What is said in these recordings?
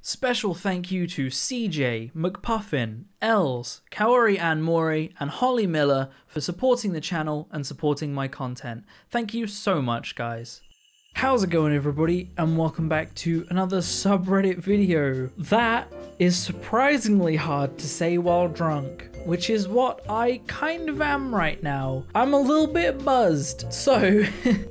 Special thank you to CJ, McPuffin, Els, Kaori Ann Mori, and Holly Miller for supporting the channel and supporting my content. Thank you so much, guys. How's it going, everybody, and welcome back to another subreddit video. That is surprisingly hard to say while drunk, which is what I kind of am right now. I'm a little bit buzzed. So,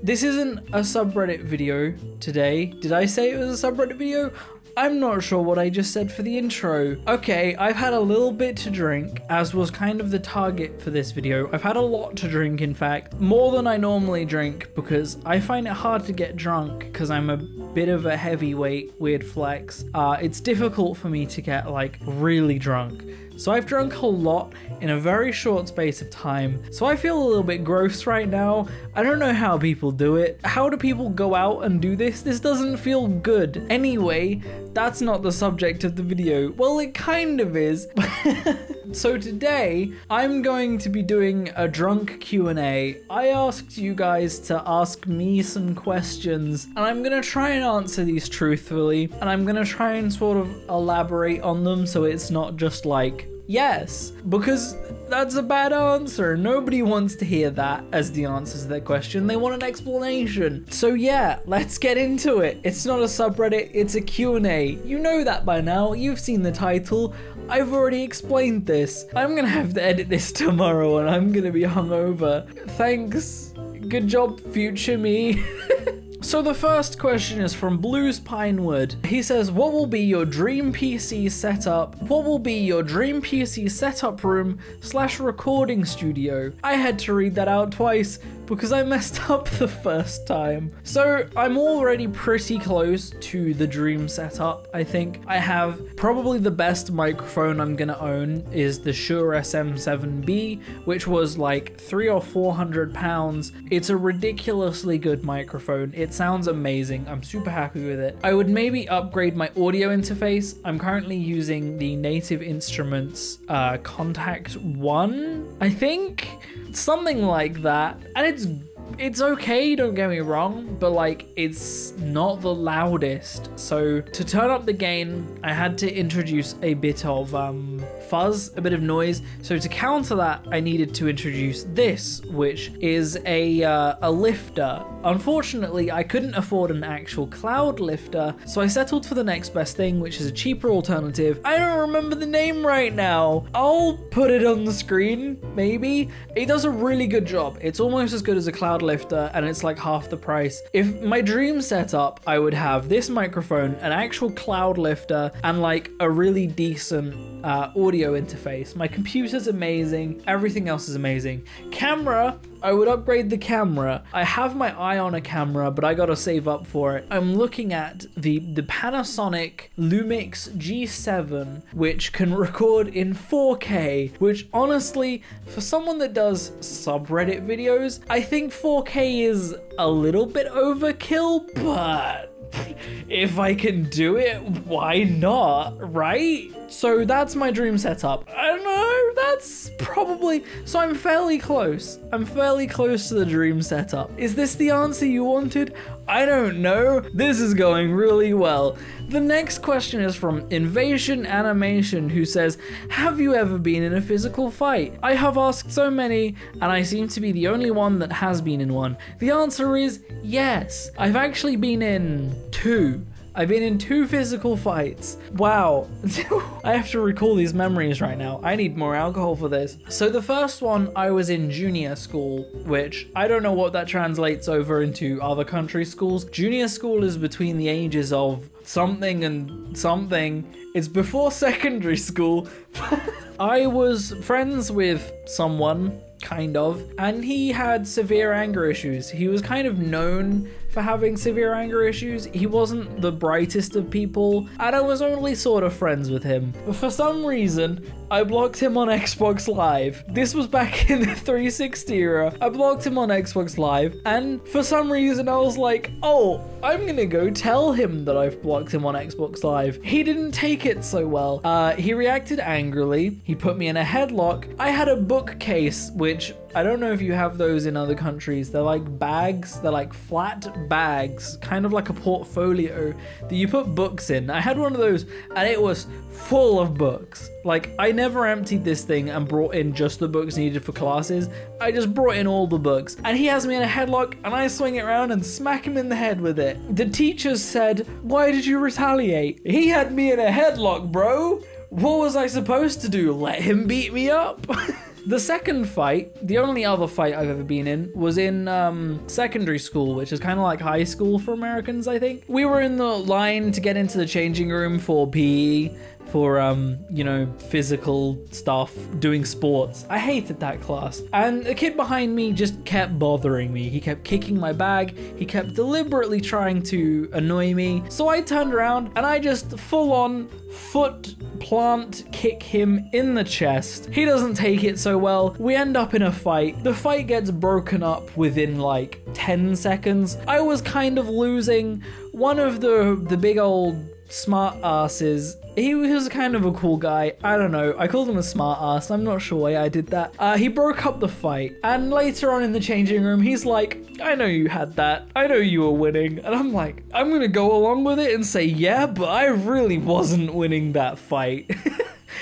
this isn't a subreddit video today. Did I say it was a subreddit video? I'm not sure what I just said for the intro. Okay, I've had a little bit to drink, as was kind of the target for this video. I've had a lot to drink, in fact, more than I normally drink, because I find it hard to get drunk because I'm a bit of a heavyweight, weird flex. It's difficult for me to get like really drunk. So I've drunk a lot in a very short space of time. So I feel a little bit gross right now. I don't know how people do it. How do people go out and do this? This doesn't feel good. Anyway, that's not the subject of the video. Well, it kind of is. So today, I'm going to be doing a drunk Q&A. I asked you guys to ask me some questions, and I'm gonna try and answer these truthfully, and I'm gonna try and sort of elaborate on them so it's not just like, yes, because that's a bad answer. Nobody wants to hear that as the answer to their question. They want an explanation. So yeah, let's get into it. It's not a subreddit, it's a Q&A. You know that by now. You've seen the title. I've already explained this. I'm gonna have to edit this tomorrow and I'm gonna be hungover. Thanks. Good job, future me. So the first question is from Blues Pinewood. He says, what will be your dream PC setup? What will be your dream PC setup room / recording studio? I had to read that out twice because I messed up the first time. So I'm already pretty close to the dream setup, I think. I have probably the best microphone I'm gonna own is the Shure SM7B, which was like £300 or £400. It's a ridiculously good microphone. It sounds amazing. I'm super happy with it. I would maybe upgrade my audio interface. I'm currently using the Native Instruments Contact One, I think? Something like that. And it's okay, don't get me wrong, but like it's not the loudest. So to turn up the gain, I had to introduce a bit of fuzz, a bit of noise. So to counter that, I needed to introduce this, which is a lifter. Unfortunately, I couldn't afford an actual cloud lifter, so I settled for the next best thing, which is a cheaper alternative. I don't remember the name right now. I'll put it on the screen, maybe. It does a really good job. It's almost as good as a cloud lifter, and it's like half the price. If my dream setup, I would have this microphone, an actual cloud lifter, and like a really decent audio interface. My computer's amazing. Everything else is amazing. Camera, I would upgrade the camera. I have my eye on a camera, but I gotta save up for it. I'm looking at the Panasonic Lumix G7, which can record in 4K, which honestly, for someone that does subreddit videos, I think 4K is a little bit overkill, but if I can do it, why not, right? So that's my dream setup. I don't know, that's probably... So I'm fairly close. I'm fairly close to the dream setup. Is this the answer you wanted? I don't know. This is going really well. The next question is from Invasion Animation, who says, have you ever been in a physical fight? I have asked so many, and I seem to be the only one that has been in one. The answer is yes. I've actually been in 2. I've been in 2 physical fights. Wow. I have to recall these memories right now. I need more alcohol for this. So the first one, I was in junior school, which I don't know what that translates over into other country schools. Junior school is between the ages of something and something. It's before secondary school. I was friends with someone, kind of, and he had severe anger issues. He was kind of known for having severe anger issues. He wasn't the brightest of people, and I was only sort of friends with him. But for some reason, I blocked him on Xbox Live. This was back in the 360 era. I blocked him on Xbox Live, and for some reason I was like, oh, I'm gonna go tell him that I've blocked him on Xbox Live. He didn't take it so well. He reacted angrily. He put me in a headlock. I had a bookcase, which I don't know if you have those in other countries. They're like bags. They're like flat bags, kind of like a portfolio that you put books in. I had one of those and it was full of books. Like, I never emptied this thing and brought in just the books needed for classes. I just brought in all the books. And he has me in a headlock and I swing it around and smack him in the head with it. The teachers said, "Why did you retaliate?" He had me in a headlock, bro. What was I supposed to do? Let him beat me up? The second fight, the only other fight I've ever been in, was in secondary school, which is kind of like high school for Americans, I think. We were in the line to get into the changing room for PE, for, you know, physical stuff, doing sports. I hated that class. And the kid behind me just kept bothering me. He kept kicking my bag. He kept deliberately trying to annoy me. So I turned around and I just full on foot plant kick him in the chest. He doesn't take it so well. We end up in a fight. The fight gets broken up within like 10 seconds. I was kind of losing. One of the big old smart asses, he was kind of a cool guy. I don't know. I called him a smart ass. I'm not sure why I did that. He broke up the fight. And later on in the changing room, he's like, "I know you had that. I know you were winning." And I'm like, I'm gonna go along with it and say, yeah, but I really wasn't winning that fight.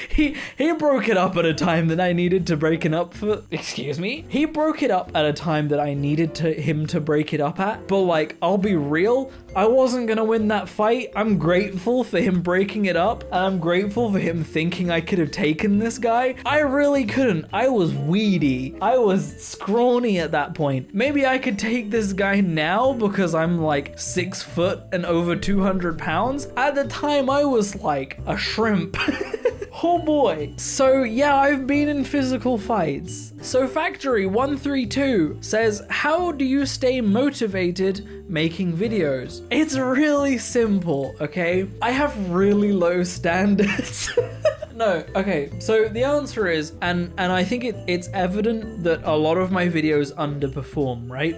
He broke it up at a time that I needed to break it up for. Excuse me? He broke it up at a time that I needed him to break it up at. But like, I'll be real, I wasn't gonna win that fight. I'm grateful for him breaking it up, and I'm grateful for him thinking I could have taken this guy. I really couldn't. I was weedy. I was scrawny at that point. Maybe I could take this guy now because I'm like 6 foot and over 200 pounds. At the time, I was like a shrimp. Oh boy. So yeah, I've been in physical fights. So Factory132 says, how do you stay motivated making videos? It's really simple, okay? I have really low standards. No, okay, so the answer is, and I think it's evident that a lot of my videos underperform, right?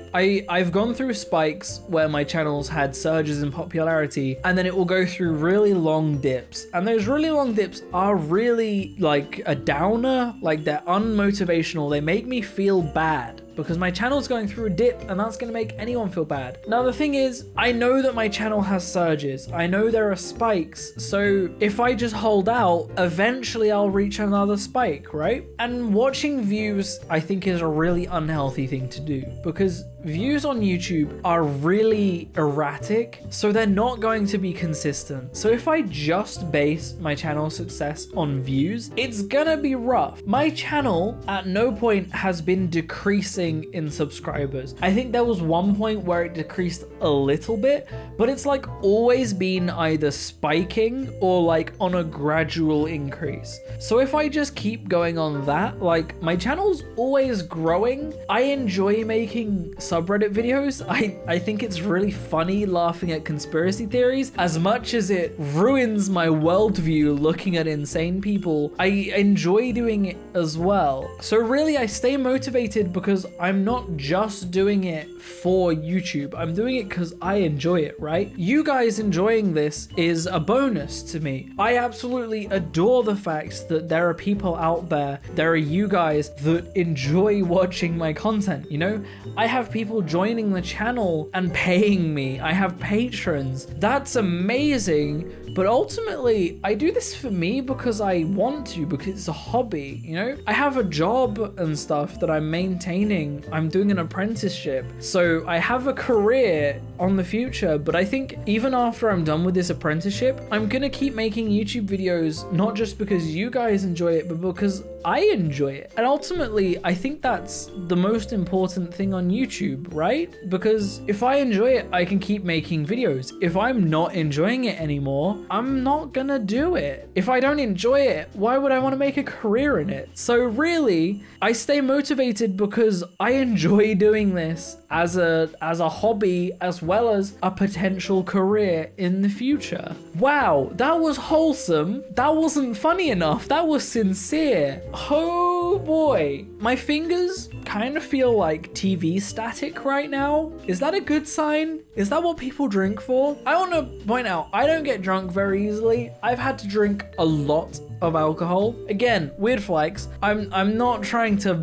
I've gone through spikes where my channels had surges in popularity, and then it will go through really long dips. And those really long dips are really like a downer, like they're unmotivational. They make me feel bad, because my channel's going through a dip and that's gonna make anyone feel bad. Now the thing is, I know that my channel has surges. I know there are spikes. So if I just hold out, eventually I'll reach another spike, right? And watching views, I think, is a really unhealthy thing to do, because views on YouTube are really erratic, so they're not going to be consistent. So if I just base my channel success on views, it's gonna be rough. My channel at no point has been decreasing in subscribers. I think there was one point where it decreased a little bit, but it's like always been either spiking or like on a gradual increase. So if I just keep going on that, like my channel's always growing. I enjoy making subreddit videos. I think it's really funny laughing at conspiracy theories. As much as it ruins my worldview looking at insane people, I enjoy doing it as well. So really I stay motivated because I'm not just doing it for YouTube. I'm doing it because I enjoy it, right? You guys enjoying this is a bonus to me. I absolutely adore the fact that there are people out there, there are you guys that enjoy watching my content, you know? I have people joining the channel and paying me. I have patrons. That's amazing. But ultimately, I do this for me because I want to, because it's a hobby, you know? I have a job and stuff that I'm maintaining. I'm doing an apprenticeship. So I have a career on the future, but I think even after I'm done with this apprenticeship, I'm gonna keep making YouTube videos, not just because you guys enjoy it, but because I enjoy it. And ultimately, I think that's the most important thing on YouTube, right? Because if I enjoy it, I can keep making videos. If I'm not enjoying it anymore, I'm not gonna do it. If I don't enjoy it, why would I want to make a career in it? So really, I stay motivated because I enjoy doing this as a hobby as well as a potential career in the future. Wow, that was wholesome. That wasn't funny enough. That was sincere. Oh boy. My fingers kind of feel like TV static right now. Is that a good sign? Is that what people drink for? I want to point out, I don't get drunk very easily. I've had to drink a lot of alcohol. Again, weird flex. I'm not trying to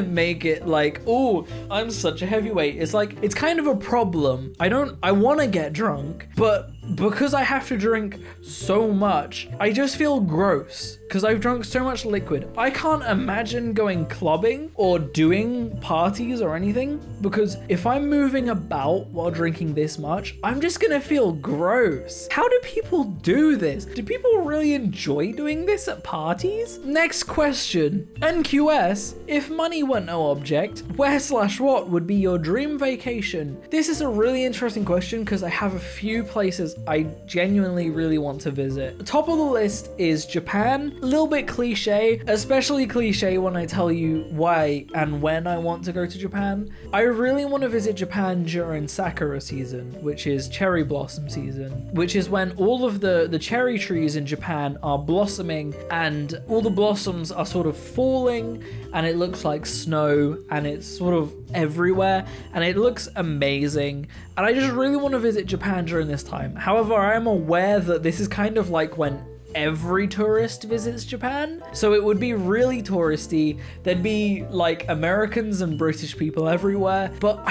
make it like, oh, I'm such a heavyweight. It's like, it's kind of a problem. I want to get drunk, but because I have to drink so much, I just feel gross because I've drunk so much liquid. I can't imagine going clubbing or doing parties or anything, because if I'm moving about while drinking this much, I'm just gonna feel gross. How do people do this? Do people really enjoy doing this at parties? Next question. NQS, if money were no object, where/what would be your dream vacation? This is a really interesting question because I have a few places I genuinely really want to visit. The top of the list is Japan. A little bit cliche, especially cliche when I tell you why and when I want to go to Japan. I really want to visit Japan during Sakura season, which is cherry blossom season, which is when all of the cherry trees in Japan are blossoming and all the blossoms are sort of falling and it looks like snow and it's sort of everywhere and it looks amazing. And I just really want to visit Japan during this time. However, I am aware that this is kind of like when every tourist visits Japan, so it would be really touristy. There'd be like Americans and British people everywhere, but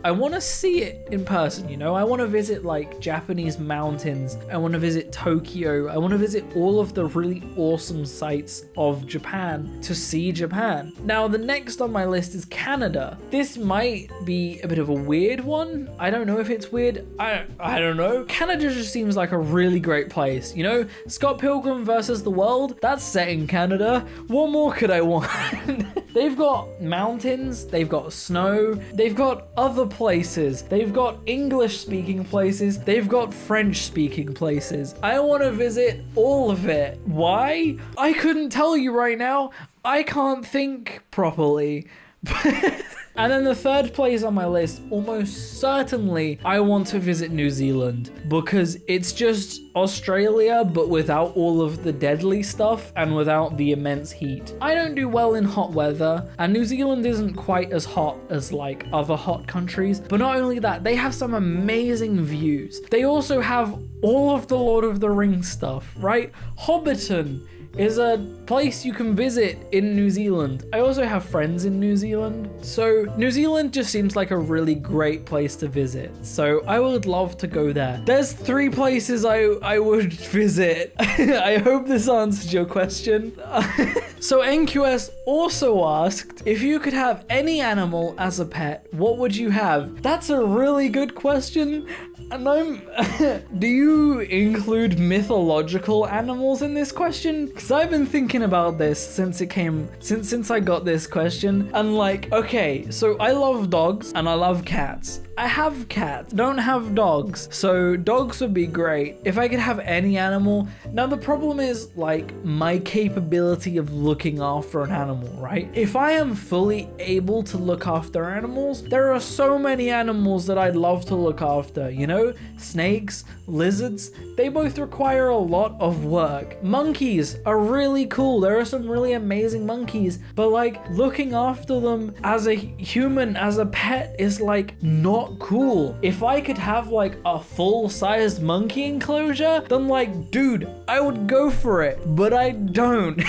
I want to see it in person, you know? I want to visit like Japanese mountains. I want to visit Tokyo. I want to visit all of the really awesome sites of Japan to see Japan. Now, the next on my list is Canada. This might be a bit of a weird one. I don't know if it's weird. I don't know. Canada just seems like a really great place, you know? Scott Pilgrim versus the World, that's set in Canada. What more could I want? They've got mountains, they've got snow, they've got other places, they've got English speaking places, they've got French speaking places. I want to visit all of it. Why? I couldn't tell you right now. I can't think properly. And then the third place on my list, almost certainly, I want to visit New Zealand because it's just Australia, but without all of the deadly stuff and without the immense heat. I don't do well in hot weather, and New Zealand isn't quite as hot as like other hot countries, but not only that, they have some amazing views. They also have all of the Lord of the Rings stuff, right? Hobbiton is a place you can visit in New Zealand. I also have friends in New Zealand, so New Zealand just seems like a really great place to visit, so I would love to go there. There's 3 places I would visit. I hope this answered your question. So NQS also asked, if you could have any animal as a pet, what would you have? That's a really good question. And do you include mythological animals in this question? Because I've been thinking about this since I got this question. And like, okay, so I love dogs and I love cats. I have cats, don't have dogs. So dogs would be great. If I could have any animal. Now the problem is like my capability of looking after an animal, right? If I am fully able to look after animals, there are so many animals that I'd love to look after, you know? Snakes, lizards, they both require a lot of work. Monkeys are really cool. There are some really amazing monkeys, but like looking after them as a human, as a pet is like not cool. If I could have like a full-sized monkey enclosure, then like, dude, I would go for it, but I don't.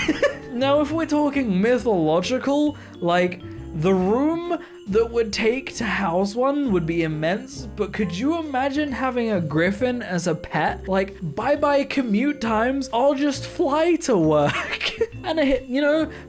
Now, if we're talking mythological, like the room that would take to house one would be immense, but could you imagine having a griffin as a pet? Like, bye-bye commute times, I'll just fly to work. And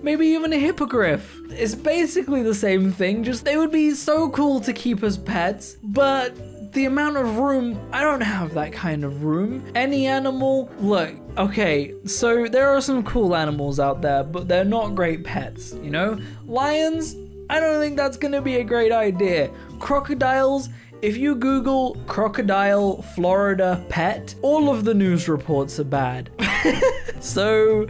maybe even a hippogriff. It's basically the same thing, just they would be so cool to keep as pets, but the amount of room, I don't have that kind of room. Any animal, look, okay, so there are some cool animals out there, but they're not great pets, you know? Lions, I don't think that's gonna be a great idea. Crocodiles, if you Google crocodile Florida pet, all of the news reports are bad. So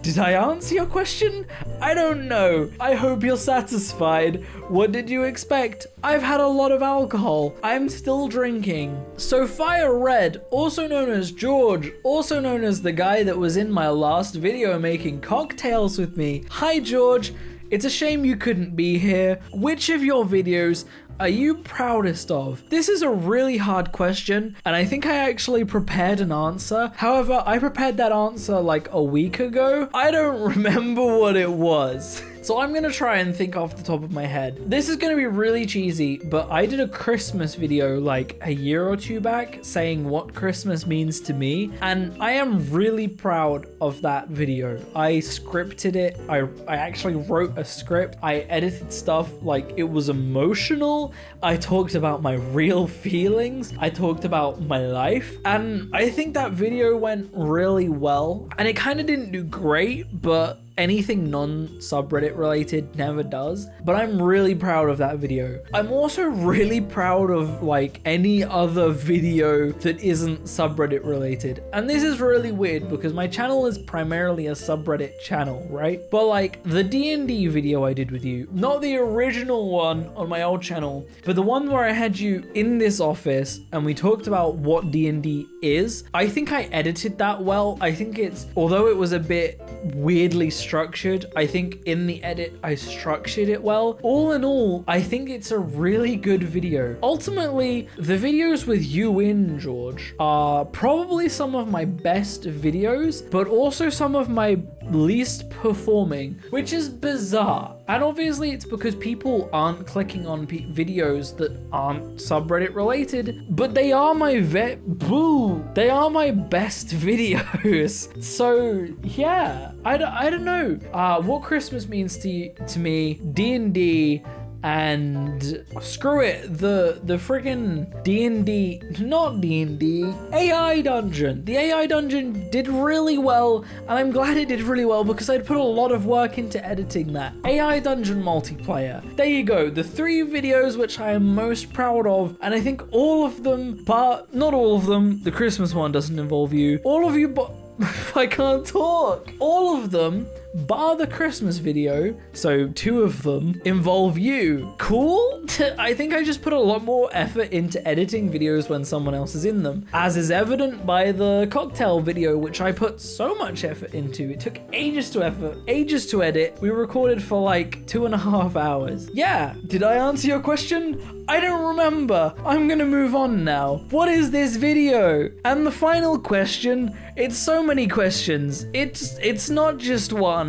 did I answer your question? I don't know. I hope you're satisfied. What did you expect? I've had a lot of alcohol. I'm still drinking. So Fire Red, also known as George, also known as the guy that was in my last video making cocktails with me. Hi George, it's a shame you couldn't be here. Which of your videos are you proudest of? This is a really hard question, and I think I actually prepared an answer. However, I prepared that answer like a week ago. I don't remember what it was. So I'm gonna try and think off the top of my head. This is gonna be really cheesy, but I did a Christmas video like a year or two back saying what Christmas means to me, and I am really proud of that video. I scripted it. I actually wrote a script. I edited stuff like it was emotional. I talked about my real feelings. I talked about my life, and I think that video went really well. And it kind of didn't do great, but anything non-subreddit related never does. But I'm really proud of that video. I'm also really proud of like any other video that isn't subreddit related. And this is really weird because my channel is primarily a subreddit channel, right? But like the D&D video I did with you, not the original one on my old channel, but the one where I had you in this office and we talked about what D&D is. I think I edited that well. I think although it was a bit weirdly structured, I think in the edit I structured it well. All in all, I think it's a really good video. Ultimately, the videos with you in, George, are probably some of my best videos, but also some of my least performing, which is bizarre. And obviously it's because people aren't clicking on videos that aren't subreddit related, but they are my they are my best videos. So yeah, I don't know what Christmas means to me. D&D, and screw it, the friggin' D&D, not D&D, AI Dungeon. The AI Dungeon did really well, and I'm glad it did really well because I'd put a lot of work into editing that. AI Dungeon multiplayer. There you go, the 3 videos which I am most proud of, and I think all of them, but not all of them, the Christmas one doesn't involve you. All of you, but I can't talk. All of them, bar the Christmas video, so 2 of them, involve you. Cool? I think I just put a lot more effort into editing videos when someone else is in them, as is evident by the cocktail video, which I put so much effort into. It took ages to edit. We recorded for like 2.5 hours. Yeah, did I answer your question? I don't remember. I'm gonna move on now. What is this video? And the final question, it's so many questions. It's not just one.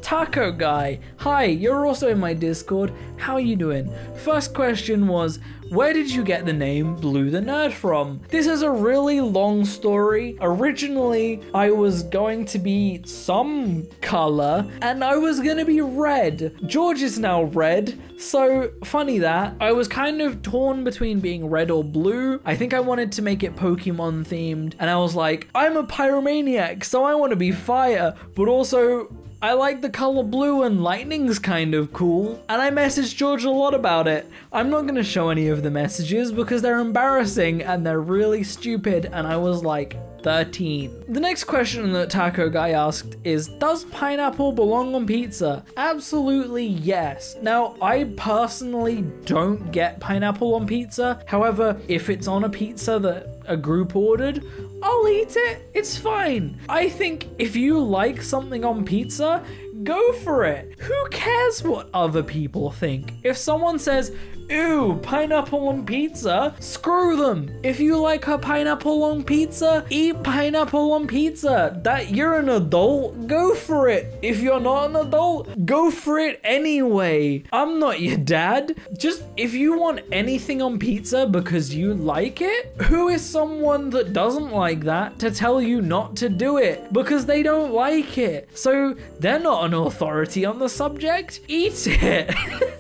Taco Guy, hi, you're also in my Discord. How are you doing? First question was, where did you get the name Blue the Nerd from? This is a really long story. Originally, I was going to be some color, and I was gonna be red. George is now red, so funny that. I was kind of torn between being red or blue. I think I wanted to make it Pokemon themed, and I was like, I'm a pyromaniac, so I want to be fire, but also I like the color blue and lightning's kind of cool. And I messaged George a lot about it. I'm not gonna show any of the messages because they're embarrassing and they're really stupid, and I was like 13. The next question that Taco Guy asked is, does pineapple belong on pizza? Absolutely yes. Now, I personally don't get pineapple on pizza. However, if it's on a pizza that a group ordered, I'll eat it. It's fine. I think if you like something on pizza, go for it. Who cares what other people think? If someone says, ew, pineapple on pizza, screw them. If you like a pineapple on pizza, eat pineapple on pizza. That you're an adult, go for it. If you're not an adult, go for it anyway. I'm not your dad. Just if you want anything on pizza because you like it, who is someone that doesn't like that to tell you not to do it because they don't like it? So they're not an authority on the subject. Eat it.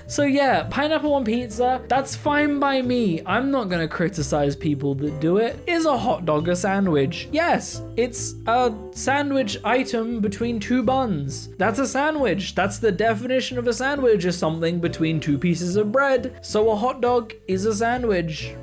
So yeah, pineapple on pizza, that's fine by me. I'm not gonna criticize people that do it. Is a hot dog a sandwich? Yes, it's a sandwich item between two buns. That's a sandwich. That's the definition of a sandwich, is something between two pieces of bread. So a hot dog is a sandwich.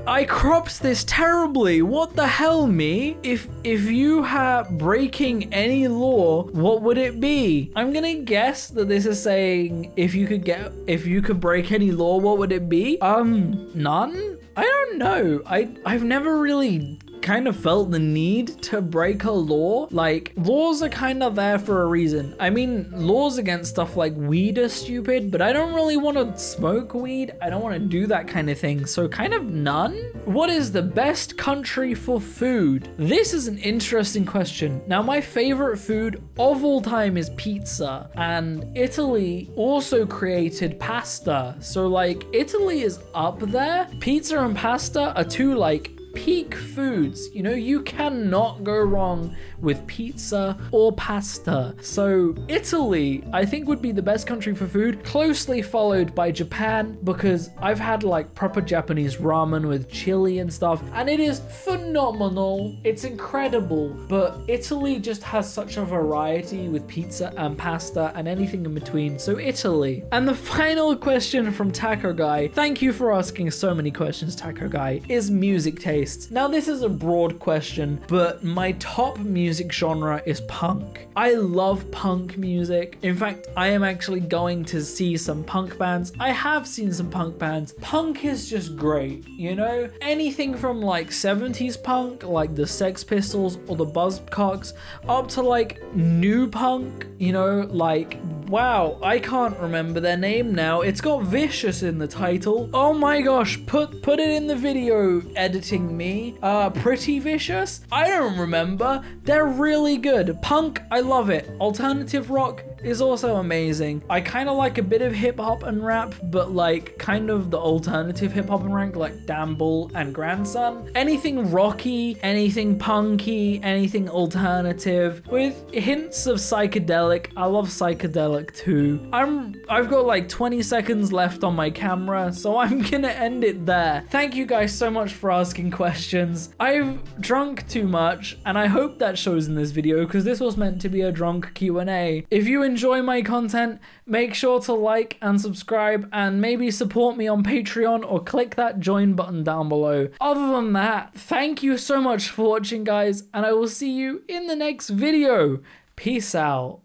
I cropped this terribly. What the hell, me? If you are breaking any law, what would it be? I'm gonna guess that this is saying if you could break any law, what would it be? None? I don't know. I've never really kind of felt the need to break a law. Like, laws are kind of there for a reason. I mean, laws against stuff like weed are stupid, but I don't really want to smoke weed. I don't want to do that kind of thing. So kind of none. What is the best country for food? This is an interesting question. Now, my favorite food of all time is pizza, and Italy also created pasta. So like, Italy is up there. Pizza and pasta are two like peak foods. You know, you cannot go wrong with pizza or pasta. So Italy, I think, would be the best country for food, closely followed by Japan, because I've had like proper Japanese ramen with chili and stuff, and it is phenomenal. It's incredible. But Italy just has such a variety with pizza and pasta and anything in between. So Italy. And the final question from Taco Guy, thank you for asking so many questions, Taco Guy, is music taste. Now, this is a broad question, but my top music genre is punk. I love punk music. In fact, I am actually going to see some punk bands. I have seen some punk bands. Punk is just great, you know? Anything from like 70s punk, like the Sex Pistols or the Buzzcocks, up to like new punk, you know, like, wow, I can't remember their name now. It's got Vicious in the title. Oh my gosh, put it in the video editing me. Pretty Vicious? I don't remember. They're really good. Punk, I love it. Alternative rock is also amazing. I kind of like a bit of hip hop and rap, but like kind of the alternative hip hop and rap, like Damn Bull and Grandson. Anything rocky, anything punky, anything alternative with hints of psychedelic. I love psychedelic too. I've got like 20 seconds left on my camera, so I'm gonna end it there. Thank you guys so much for asking questions. I've drunk too much, and I hope that shows in this video, because this was meant to be a drunk Q&A. If you enjoy my content, make sure to like and subscribe, and maybe support me on Patreon or click that join button down below. Other than that, thank you so much for watching, guys, and I will see you in the next video. Peace out.